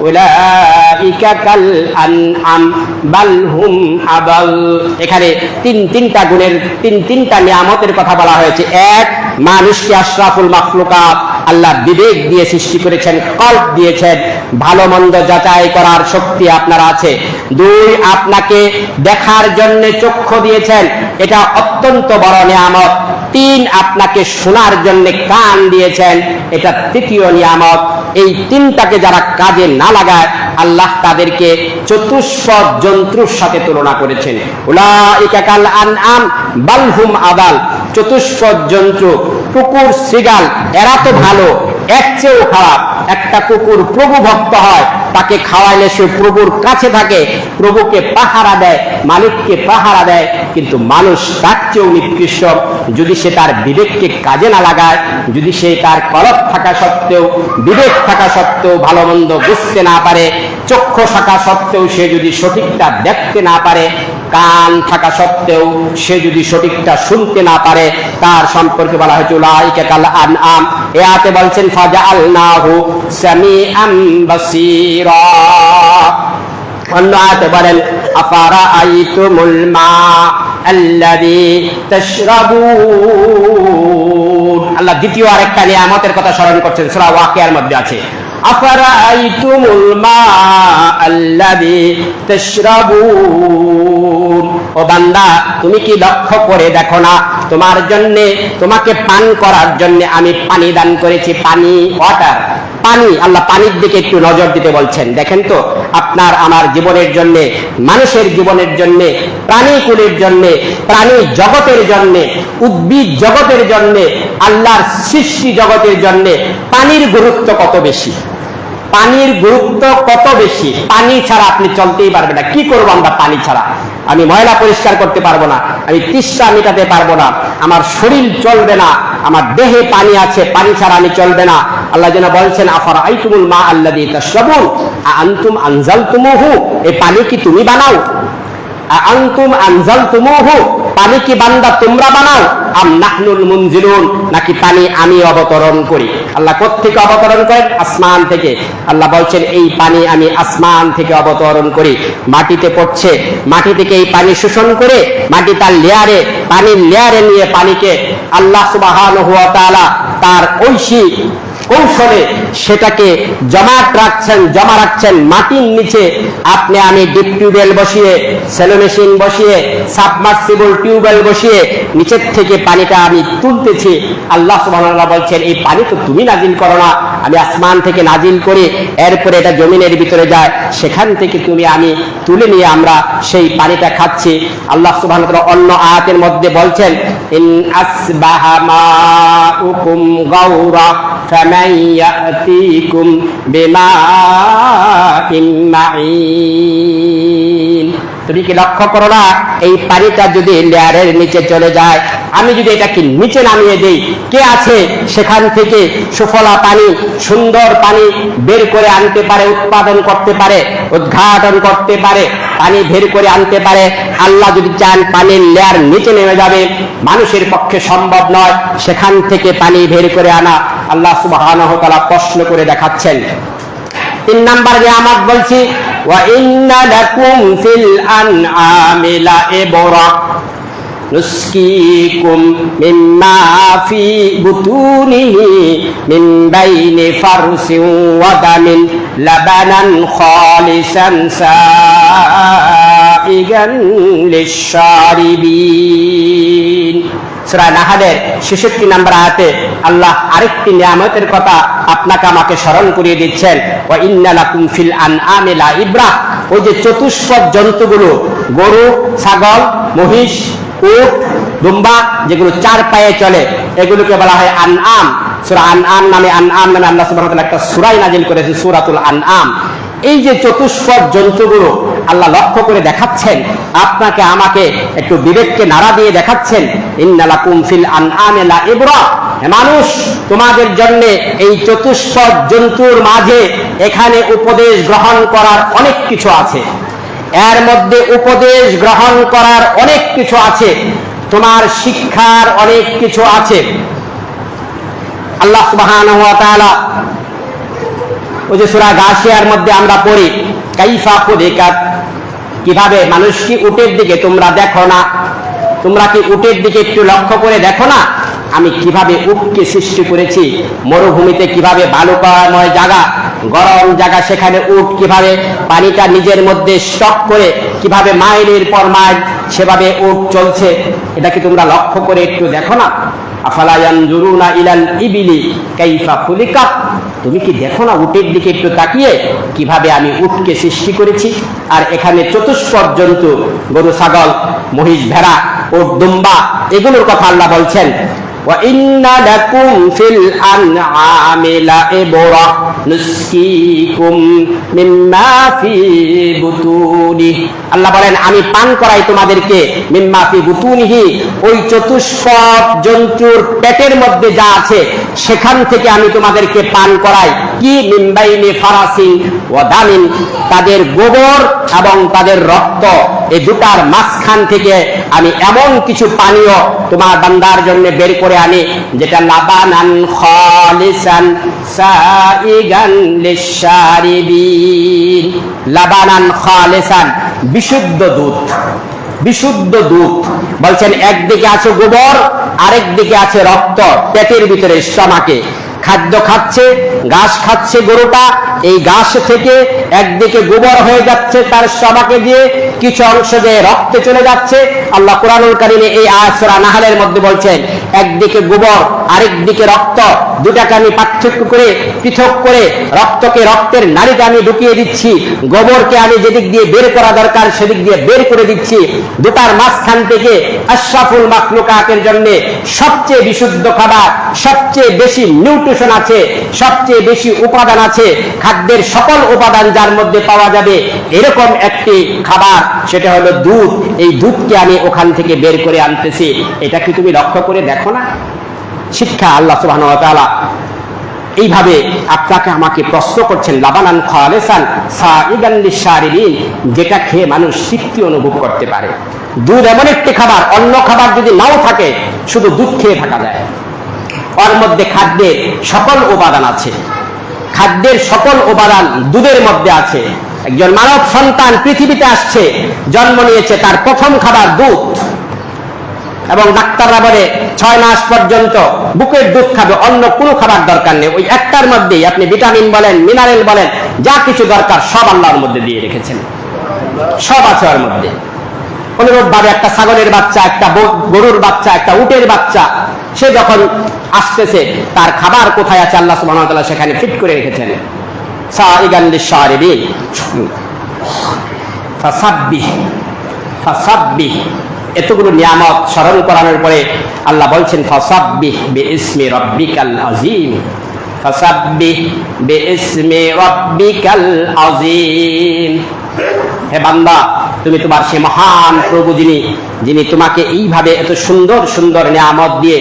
উলাইকা কাল আনআম বাল হুম আবাল। এখানে তিনটা গুণের তিনটা নিয়ামতের কথা বলা হয়েছে। 1, মানুষকে আশরাফুল মাখলুকাত, আল্লাহ বিবেক দিয়ে সৃষ্টি করেছেন, কল্প দিয়েছেন, ভালো মন্দ যাচাই করার শক্তি আপনার আছে। 2, আপনাকে দেখার জন্য চক্ষু দিয়েছেন, এটা অত্যন্ত বড় নিয়ামত। 3, আপনাকে শোনার জন্য কান দিয়েছেন, এটা তৃতীয় নিয়ামত। এই তিনটাকে যারা কাজে না লাগায়, আল্লাহ তাদেরকে চতুষ্পদ জন্তুর সাথে তুলনা করেছেন। উলাইকা কাল আনআম বাল হুম আদাল, চতুষ্পদ জন্তু, কুকুর, শৃগাল, এরা তো ভালো, এর চেয়েও খারাপ। একটা কুকুর প্রভু ভক্ত হয়, তাকে খাওয়াইলে সে প্রভুর কাছে থাকে, প্রভুকে পাহারা দেয়, মালিককে পাহারা দেয়। কিন্তু মানুষ তার চেয়েও নিকৃষ্ট। যদি সে তার বিবেককে কাজে না লাগায়, যদি সে তার কলব থাকা সত্ত্বেও, বিবেক থাকা সত্ত্বেও ভালো মন্দ বুঝতে না পারে, চক্ষু থাকা সত্ত্বেও সে যদি সঠিকটা দেখতে না পারে, কান থাকা সত্ত্বেও সে যদি সঠিকটা শুনতে না পারে, তার সম্পর্কে বলা হয়েছে উলাইকা কাল আনআম। এ আয়াতে বলছেন ফাজআলনাহু সামিআন বাসীরা। অন্য আয়াতে বলেন আফারাআইতুমুল মা আল্লাযী তাশরাবুন। আল্লাহ দ্বিতীয় আরেকটা নিয়ামতের কথা স্মরণ করছেন, সূরা ওয়াকিয়ার মধ্যে আছে আফারাআইতুমুল মা আল্লাযী তাশরাবুন। ও বান্দা, তুমি কি লক্ষ্য করে দেখো না তোমার জন্য, তোমাকে পান করার জন্য আমি পানি দান করেছি, পানি, ওয়াটার, পানি। আল্লাহ পানির দিকে একটু নজর দিতে বলছেন। দেখেন তো, আপনার আমার জীবনের জন্য, মানুষের জীবনের জন্য, প্রাণীকুলের জন্য, প্রাণী জগতের জন্য, উদ্ভিদ জগতের জন্য, আল্লাহর সৃষ্টি জগতের জন্য পানির গুরুত্ব কত বেশি, পানির গুরুত্ব কত বেশি। পানি ছাড়া আপনি চলতেই পারবে না। কি করবো আমরা পানি ছাড়া? আমি ময়লা পরিষ্কার করতে পারবো না, আমি তৃষ্ণা মেটাতে পারবো না, আমার শরীর চলবে না, আমার দেহে পানি আছে, পানি ছাড়া আমি চলবে না। আল্লাহ যেন বলছেন আফারাআইতুমুল মা আল্লাযী তাশরাবুন আনতুম আনজালতুমুহু। এই পানি কি তুমি বানাও? আনতুম আনজালতুমুহু, পানি কি বান্দা তোমরা বানাও? আম নাহনুল মুনজিলুন, নাকি পানি আমি অবতরণ করি? আল্লাহ কোত্থেকে অবতরণ করেন? আসমান থেকে। আল্লাহ বলছেন এই পানি আমি আসমান থেকে অবতরণ করি, মাটিতে পড়ছে, মাটি থেকে এই পানি শোষণ করে মাটি তার লেয়ারে, পানির লেয়ারে নিয়ে পানিকে আল্লাহ সুবহানাহু ওয়া তাআলা তার ঐশী কৌশলে সেটাকে জমা রাখছেন মাটির নিচে। আপনি আমি ডিপ টিউবওয়েল বসিয়ে, সেলো মেশিন বসিয়ে, সাবমার্সিবল টিউবওয়েল বসিয়ে নিচের থেকে পানিটা আমি তুলতেছি। আল্লাহ সুবহানাহু ওয়া তাআলা বলছেন এই পানি তো তুমি নাজিল করো না, আমি আসমান থেকে নাজিল করি, এরপরে এটা জমিনের ভিতরে যায়, সেখান থেকে তুমি আমি তুলে নিয়ে আমরা সেই পানিটা খাচ্ছি। আল্লাহ সুবহানাহু ওয়া তাআলা অন্য আয়াতের মধ্যে বলছেন ইন আসবাহা মাউকুম গাওরা ফামান ইয়াতিকুম বিমাইন মাঈন। তুমি কি লক্ষ্য করো না, এই পানিটা যদি লেয়ারের নিচে চলে যায়, আমি যদি এটাকে নিচে নামিয়ে দেই, কে আছে সেখান থেকে সুফলা পানি, সুন্দর পানি বের করে আনতে পারে, উৎপাদন করতে পারে, উদ্ঘাটন করতে পারে, পানি বের করে আনতে পারে। আল্লাহ যদি চান পানির লেয়ার নিচে নেমে যাবে, মানুষের পক্ষে সম্ভব নয় সেখান থেকে পানি বের করে আনা। আল্লাহ সুবহানাহু ওয়া তাআলা প্রশ্ন করে দেখাচ্ছেন। 3 নাম্বার নিয়ামত বলছি ওয়া ইন্না লাকুম ফিল আনআমি লাইবরা নুসকিকুম মিম্মা ফি বুতুনিহি মিন বাইনি ফারসিন ওয়া দামিন লাবানান খালিসান সাইগান লিশ-শারিবিন। সূরা নাহলের 66 নম্বর আয়াতে আল্লাহ আরেকটি নিয়ামতের কথা আপনাকে আমাকে স্মরণ করিয়ে দিচ্ছেন। ওয়া ইন্না লাকুম ফিল আনআমি লাইবরা। ওই যে চতুষ্পদ জন্তুগুলো, গরু, ছাগল, মহিষ, উট, দুম্বা, যেগুলো 4 পায়ে চলে, এগুলোকে বলা হয় আনআম। সূরা আনআম নামে আল্লাহ সুবহানাহু ওয়া তাআলা একটা সূরাই নাযিল করেছে, সূরাতুল আনআম। এই যে চতুষ্পদ জন্তুগুলো আল্লাহ লক্ষ্য করে দেখাচ্ছেন, আপনাকে আমাকে একটু বিবেককে নাড়া দিয়ে দেখাচ্ছেন ইন্না লাকুম ফিল আনআমি লাইবরা। মানুষ, তোমাদের জন্য এই চতুষ্পদ জন্তুর মাঝে এখানে উপদেশ গ্রহণ করার অনেক কিছু আছে, এর মধ্যে উপদেশ গ্রহণ করার অনেক কিছু আছে, তোমার শিক্ষার অনেক কিছু আছে। আল্লাহ সুবহানাহু ওয়া তাআলা ওই যে সূরা গাশিয়ার মধ্যে আমরা পড়ি কাইফা খুলিকাত, কিভাবে মানুষ কি উটের দিকে তোমরা দেখো না, তোমরা কি উটের দিকে একটু লক্ষ্য করে দেখো না আমি কিভাবে উটকে সৃষ্টি করেছি, মরুভূমিতে কিভাবে বালুকাময় জায়গা, গরম জায়গা, সেখানে উট কিভাবে পানিটা নিজের মধ্যে স্টক করে কিভাবে মাইলের পর মাইল সেভাবে উট চলছে, এটা কি তোমরা লক্ষ্য করে একটু দেখো না? আফালা ইয়ানজুরুনা ইলাল ইবিলি কাইফা খুলিকাত, তুমি কি দেখো না উটের দিকে একটু তাকিয়ে কিভাবে আমি উটকে সৃষ্টি করেছি? আর এখানে চতুষ্পদ জন্তু, গরু, ছাগল, মহিষ, ভেড়া, উট, দুম্বা, এগুলোর কথা আল্লাহ বলছেন। ওয়া ইন্না লাকুম ফিল আনআমি লাইবরা নুসকিকুম মিম্মা ফি বুতুনিহি। আল্লাহ বলেন আমি পান করাই তোমাদেরকে মিম্মা ফি বুতুনিহি, ওই চতুষ্পদ জন্তুর পেটের মধ্যে যা আছে সেখান থেকে আমি তোমাদেরকে পান করাই। কি? মিন বাইনি ফারাসিন ওয়া দামিন, তাদের গোবর এবং তাদের রক্ত, এই দুটার মাঝখান থেকে আমি এমন কিছু পানীয় তোমার বান্দার জন্য বের করে আনি যেটা লাবানান খালিসান সাইগান লিশারিবিন। লাবানান খালিসান, বিশুদ্ধ দুধ। বিশুদ্ধ দুধ বলছেন একদিকে আছে গোবর, আরেক দিকে আছে রক্ত, পেটের ভিতরে স্টমাকে খাদ্য খাচ্ছে, ঘাস খাচ্ছে গরুটা, এই ঘাস থেকে একদিকে গোবর হয়ে যাচ্ছে তার স্টমাকে দিয়ে, কিছু অংশ দিয়ে রক্তে চলে যাচ্ছে। আল্লাহ কুরআনুল কারীমে এই আয়াত সূরা নাহলের মধ্যে বলছেন একদিকে গোবর আরেক দিকে রক্ত, দুটাকে আমি পার্থক্য করে পৃথক করে রক্তকে রক্তের নালীতে আমি ঢুকিয়ে দিচ্ছি, গোবরকে আমি যেদিক দিয়ে বের করা দরকার সেদিক দিয়ে বের করে দিচ্ছি। দুটার মাঝখান থেকে আশরাফুল মাখলুকাতের জন্য সবচেয়ে বিশুদ্ধ খাবার, সবচেয়ে বেশি নিউট্রিশন আছে, সবচেয়ে বেশি উপাদান আছে, খাদ্যের সকল উপাদান যার মধ্যে পাওয়া যাবে এরকম একটি খাবার, সেটা হলো দুধ। এই দুধকে আমি ওখান থেকে বের করে আনতেছি। এটা কি তুমি লক্ষ্য করে দেখো না? শিক্ষা। আল্লাহ সুবহানাহু ওয়া তাআলা এইভাবে আপনাকে আমাকে প্রশ্ন করছেন, লাবানান খালিসান সাইগান লিশারিবিন, যেটা খেয়ে মানুষ তৃপ্তি অনুভব করতে পারে। দুধ এমন একটি খাবার, অন্য খাবার যদি নাও থাকে শুধু দুধ খেয়ে থাকা যায়। ওর মধ্যে খাদ্যের সকল উপাদান আছে, খাদ্যের সকল উপাদান দুধের মধ্যে আছে। একজন মানব সন্তান পৃথিবীতে আসছে, জন্ম নিয়েছে, তার প্রথম খাবার দুধ, এবং ডাক্তাররা বলে 6 মাস পর্যন্ত বুকের দুধ খাবে, অন্য কোনো খাবার দরকার নেই। ওই একটার মধ্যেই আপনি ভিটামিন বলেন, মিনারেল বলেন, যা কিছু দরকার সব আল্লাহর মধ্যে দিয়ে রেখেছেন, সব আছে ওর মধ্যে। অনুরূপ ভাবে একটা ছাগলের বাচ্চা, একটা গরুর বাচ্চা, একটা উটের বাচ্চা, সে যখন আসতেছে তার খাবার কোথায় আছে আল্লাহ সুবহানাহু ওয়া তাআলা সেখানে ফিট করে রেখেছেন। সাইগান লিশারিবিন, ফাসাব্বিহ ফাসাব্বিহ, এতগুলো নিয়ামত স্মরণ করানোর পরে আল্লাহ বলছেন ফাসাব্বিহ বিইসমি রাব্বিকাল আযীম, ফাসাব্বিহ বিইসমি রাব্বিকাল আযীম। হে বান্দা, তুমি তোমার সে মহান প্রভু যিনি তোমাকে এইভাবে এত সুন্দর সুন্দর নিয়ামত দিয়ে,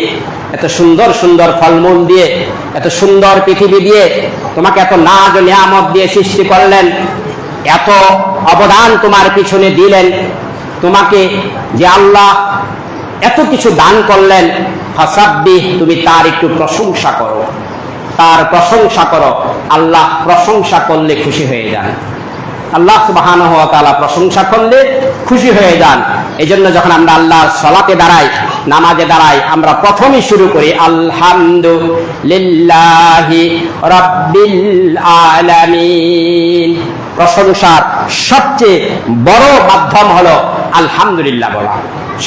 এত সুন্দর সুন্দর ফলমূল দিয়ে, এত সুন্দর পৃথিবী দিয়ে, তোমাকে এত নাজ ও নিয়ামত দিয়ে সৃষ্টি করলেন, এত অবদান তোমার পিছনে দিলেন, তোমাকে যে আল্লাহ এত কিছু দান করলেন, ফাসাব্বিহ, তুমি তার একটু প্রশংসা করো, তার প্রশংসা করো। আল্লাহ প্রশংসা করলে খুশি হয়ে যান, আল্লাহ সুবহানাহু ওয়া তাআলা প্রশংসা করলে খুশি হয়ে যান। এই জন্য যখন আমরা আল্লাহর সালাতে দাঁড়াই, নামাজে দাঁড়াই, আমরা প্রথমেই শুরু করি আলহামদুলিল্লাহি রাব্বিল আলামিন। প্রশংসার সবচেয়ে বড় মাধ্যম হলো আলহামদুলিল্লাহ বলা,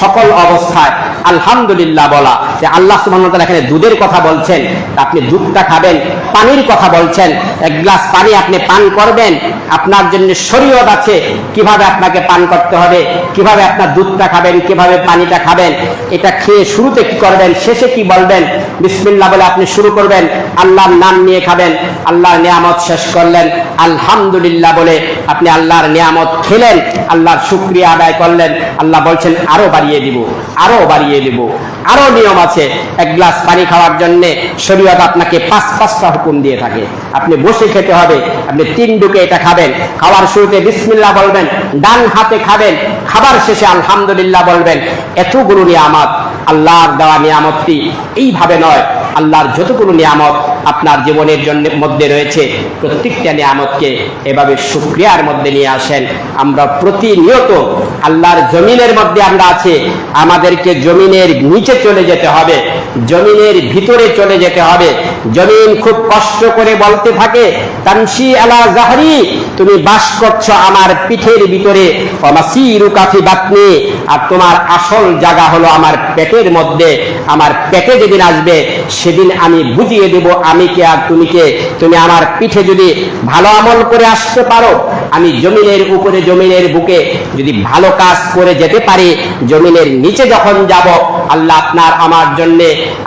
সকল অবস্থায় আলহামদুলিল্লাহ বলা। যে আল্লাহ সুবহানাহু ওয়া তাআলা এখানে দুধের কথা বলছেন, আপনি দুধটা খাবেন, পানির কথা বলছেন, এক গ্লাস পানি আপনি পান করবেন, আপনার জন্য শরীয়ত আছে কিভাবে আপনাকে পান করতে হবে, কিভাবে আপনার দুধটা খাবেন, কিভাবে পানিটা খাবেন। এটা খেয়ে শুরুতে কি করবেন, শেষে কি বলবেন, বিসমিল্লাহ বলে আপনি শুরু করবেন, আল্লাহর নাম নিয়ে খাবেন, আল্লাহর নিয়ামত শেষ করলেন, আলহামদুলিল্লাহ বলে আপনি আল্লাহর নিয়ামত খেলেন, আল্লাহর শুকরিয়া আদায় করলেন। আল্লাহ বলছেন আরো বাড়িয়ে দিব, আরো বাড়িয়ে দিব। আরো নিয়ম আছে, এক গ্লাস পানি খাওয়ার জন্য শরীয়ত আপনাকে 5টা হুকুম দিয়ে থাকে। আপনি বসে খেতে হবে, আপনি 3 ঢুকে এটা খাবেন, খাওয়ার শুরুতে বিসমিল্লাহ বলবেন, ডান হাতে খাবেন, খাবার শেষে আলহামদুলিল্লাহ বলবেন। এতগুলো নিয়ামত, আল্লাহর দেওয়া নিয়ামতটি এইভাবে নয়, আল্লাহর যতগুলো নিয়ামত আপনার জীবনের জন্য মধ্যে রয়েছে প্রত্যেকটা নিয়ামতকে এভাবে শুকরিয়ার মধ্যে নিয়ে আসেন। আমরা প্রতিনিয়ত আল্লাহর জমিনের মধ্যে আমরা আছি, আমাদেরকে জমিনের নিচে চলে যেতে হবে, জমিনের ভিতরে চলে যেতে হবে, জমিন খুব কষ্ট করে বলতে থাকে, তামশি আলা জাহরি, তুমি বাস করছো আমার পিঠের ভিতরে, ওয়ামাসিরু কাফি বাতনি, আর তোমার আসল জায়গা হলো আমার পেটের মধ্যে। আমার পেটে যেদিন আসবে সেদিন আমি বুঝিয়ে দেব আমি কে আর তুমি কে। তুমি আমার পিঠে যদি ভালো আমল করে আসতে পারো, আমি জমিনের উপরে জমিনের বুকে যদি ভালো কাজ করে যেতে পারি, জমিনের নিচে যখন যাব, আল্লাহ আপনার আমার জন্য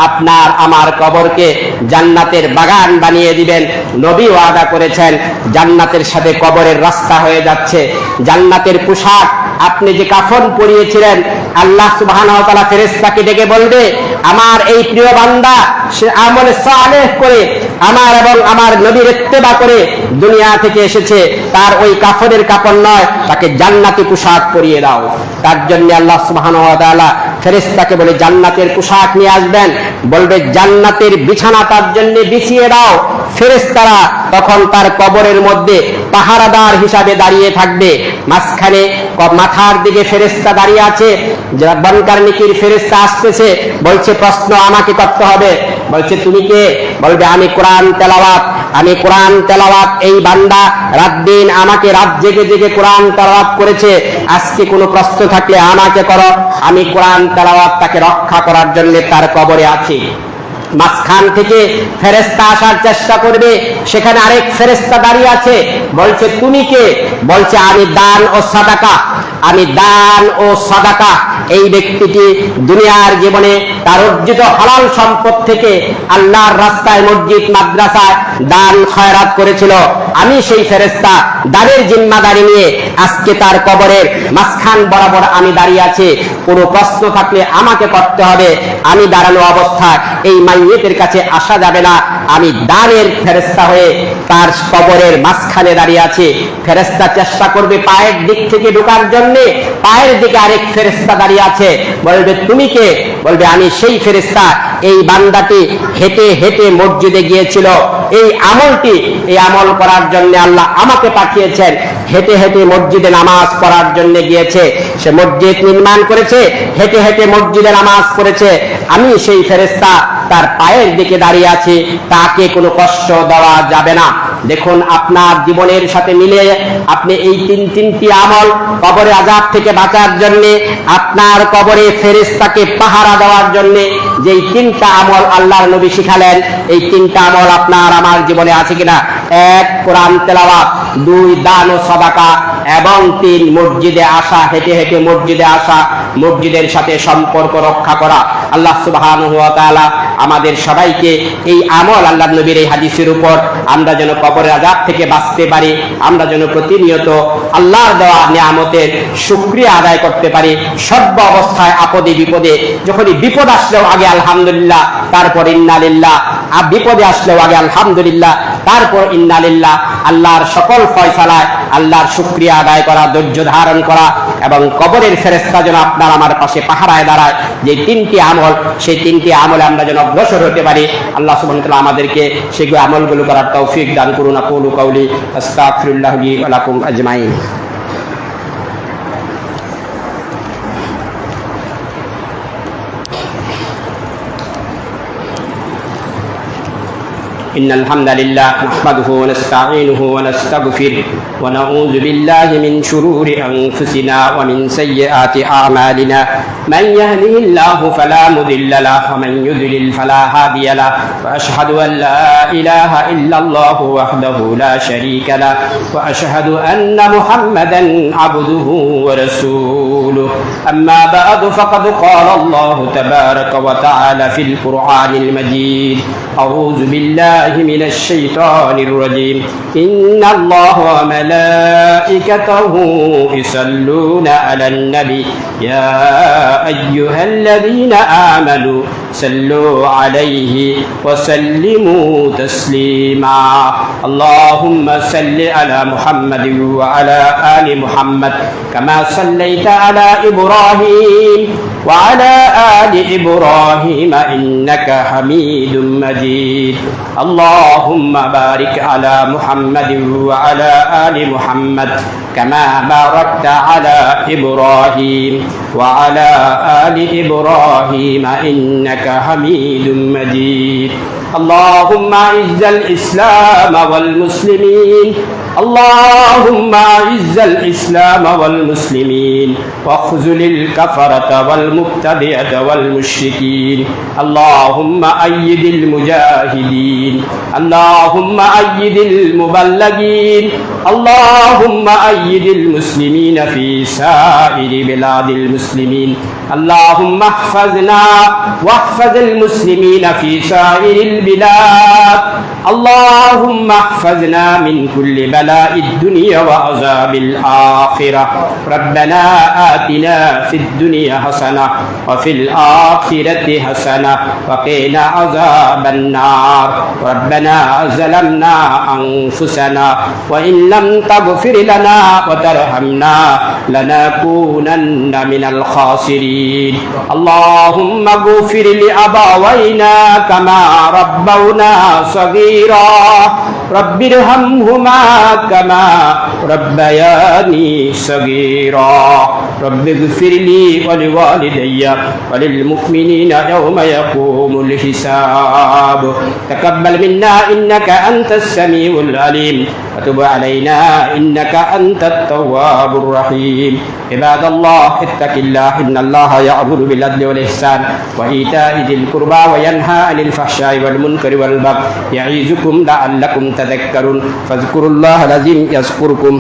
আপনার আমার কবরকে জান্নাতের বাগান বানিয়ে দিবেন। নবী ওয়াদা করেছেন জান্নাতের সাথে কবরের রাস্তা হয়ে যাচ্ছে। জান্নাতের পোশাক, আপনি যে কাফন পরিয়েছিলেন, আল্লাহ সুবহানাহু ওয়া তাআলা ফেরেশতাকে ডেকে বলবে, আমার এই প্রিয় বান্দা সে আমলে সালেহ করে আমার এবং আমার নবীর ইত্তেবা করে দুনিয়া থেকে এসেছে, তার ওই কাফনের কাপড় নয়, তাকে জান্নাতি পোশাক পরিয়ে দাও। তার জন্য আল্লাহ সুবহানাহু ওয়া তাআলা ফেরেশতাকে বলে জান্নাতের পোশাক নিয়ে আসবেন, বলবে জান্নাতের বিছানা তার জন্য বিছিয়ে দাও। ফেরেশতারা তখন তার কবরের মধ্যে পাহারাদার হিসাবে দাঁড়িয়ে থাকবে। মাঝখানে মাথার দিকে ফেরেশতা দাঁড়িয়ে আছে, বনকার নিকির ফেরেশতা আসতেছে, বলছে প্রশ্ন আমাকে করতে হবে। বলছে তুমি কে? বলবে আমি কোরআন তেলাওয়াত। আমি কোরআন তেলাওয়াত। এই বান্দা রাত দিন আমাকে রাত জেগে জেগে কোরআন তেলাওয়াত করেছে, আজকে কোনো প্রশ্ন থাকলে আমাকে করো। আমি কোরআন তেলাওয়াত তাকে রক্ষা করার জন্য তার কবরে আছি। মাঝখান থেকে ফেরেশতা আসার চেষ্টা করবে, সেখানে আরেক ফেরেশতা দাঁড়িয়ে আছে, বলছে তুমি কে? বলছে আমি দান ও সাদাকা। আমি দান ও সাদাকা। এই ব্যক্তিটি দুনিয়ার জীবনে তার অর্জিত হালাল সম্পদ থেকে আল্লাহর রাস্তায় মসজিদ মাদ্রাসায় দান খয়রাত করেছিল। আমি সেই ফেরেশতা দানের জিম্মাদারি নিয়ে আজকে তার কবরের মাঝখান বরাবর আমি দাঁড়িয়ে আছি। কোনো প্রশ্ন থাকলে আমাকে করতে হবে। আমি দাঁড়ানো অবস্থায় এই মাইয়েতের কাছে আসা যাবে না। আমি দানের ফেরেশতা হয়ে তার কবরের মাঝখানে দাঁড়িয়ে আছি। ফেরেশতা চেষ্টা করবে পায়ের দিক থেকে ঢোকার জন্য, পায়ের দিকে আরেক ফেরেশতা দাঁড়িয়ে আছে, বলবে তুমি কে? বলবে আমি সেই ফেরেশতা। এই বান্দাটি হেঁটে হেঁটে মসজিদে গিয়েছিল, এই আমলটি, এই আমল করার জন্য আল্লাহ আমাকে পাঠিয়েছেন। হেঁটে হেঁটে মসজিদে নামাজ পড়ার জন্য গিয়েছে, সে মসজিদ নির্মাণ করেছে, হেঁটে হেঁটে মসজিদে নামাজ পড়েছে। আমি সেই ফেরেশতা তার পায়ের দিকে দাঁড়িয়ে আছি, তাকে কোনো কষ্ট দেওয়া যাবে না। দেখুন আপনার জীবনের সাথে মিলে আপনি এই তিনটি আমল কবরে আযাব থেকে বাঁচার জন্য, আপনার কবরে ফেরেশতাকে পাহারা দেওয়ার জন্য যেই তিনটা আমল আল্লাহর নবী শিখালেন, এই তিনটা আমল আপনার আমার জীবনে আছে কিনা? 1 কোরআন তেলাওয়াত, 2 দান ও সাদাকা, এবং 3 মসজিদে আসা, হেঁটে হেঁটে মসজিদে আসা, মসজিদের সাথে সম্পর্ক রক্ষা করা। আল্লাহ সুবহানাহু ওয়া তাআলা আমাদের সবাইকে এই আমল আল্লাহর নবীর এই হাদিসের উপর আমরা যেন কবরের আযাব থেকে বাঁচতে পারি, আমরা যেন প্রতিনিয়ত আল্লাহর দেওয়া নিয়ামতের শুকরিয়া আদায় করতে পারি। সর্ব অবস্থায় আপদে বিপদে, যখনই বিপদ আসলেও আগে আলহামদুলিল্লাহ, তারপর ইন্না লিল্লাহ। আর বিপদে আসলেও আগে আলহামদুলিল্লাহ, তারপর ইন্না লিল্লাহ। আল্লাহর সকল ফয়সালায় আল্লাহর শুকরিয়া আদায় করা, ধৈর্য ধারণ করা, এবং কবরের ফেরেশতা যেন আপনার আমার পাশে পাহারায় দাঁড়ায়। যে 3টি আমল, সেই 3টি আমলে আমরা যেন অগ্রসর হতে পারি। আল্লাহ সুবহানাহু ওয়া তাআলা আমাদেরকে সেগুলো আমলগুলো করার তৌফিক দান করুন। আকুলু কাওলি আস্তাগফিরুল্লাহ লি ওয়া লাকুম আজমাইন। إن الحمد لله نحمده ونستعينه ونستغفره ونعوذ بالله من شرور أنفسنا ومن سيئات أعمالنا. من يهده الله فلا مضل له ومن يضلل فلا هادي له. وأشهد أن لا إله إلا الله وحده لا شريك له وأشهد أن محمدا عبده ورسوله. أما بعد فقد قال الله تبارك وتعالى في القرآن المجيد: أعوذ بالله من الشيطان الرجيم. إن الله وملائكته يصلون على النبي يا أيها الذين آمنوا صلوا عليه وسلموا تسليما. اللهم صل على محمد وعلى آل محمد كما صليت على إبراهيم وعلى آل إبراهيم إنك حميد مجيد. اللهم بارك على محمد وعلى آل محمد كما باركت على إبراهيم وعلى آل إبراهيم إنك حميد مجيد. اللهم أعز الإسلام والمسلمين اللهم أعز الإسلام والمسلمين واخذل الكفرة والمبتدعة والمشركين اللهم أيد المجاهدين اللهم أيد المبلغين اللهم أيد المسلمين في سائر بلاد المسلمين اللهم احفظنا واحفظ المسلمين في سائر البلاد اللهم احفظنا من كل بلاء الدنيا وعذاب الآخرة ربنا آتنا في الدنيا حسنة وفي الآخرة حسنة وقنا عذاب النار ربنا ظلمنا أنفسنا وإن لم تغفر لنا وترحمنا لنكونن من الخاسرين اللهم اغفر لأبوينا كما ربونا صغيرا رب ارحمهما كما ربياني صغيرا رب اغفر لي ولوالدي وللمؤمنين يوم يقوم الحساب تقبل منا إنك أنت السميع العليم وتب علينا إنك أنت التواب الرحيم عباد الله اتق الله إن الله يأمر بالعدل والإحسان وإيتاء ذي القربى وينهى عن الفحشاء والمنكر والبغي يعظكم لعلكم تذكرون فاذكروا الله العظيم يذكركم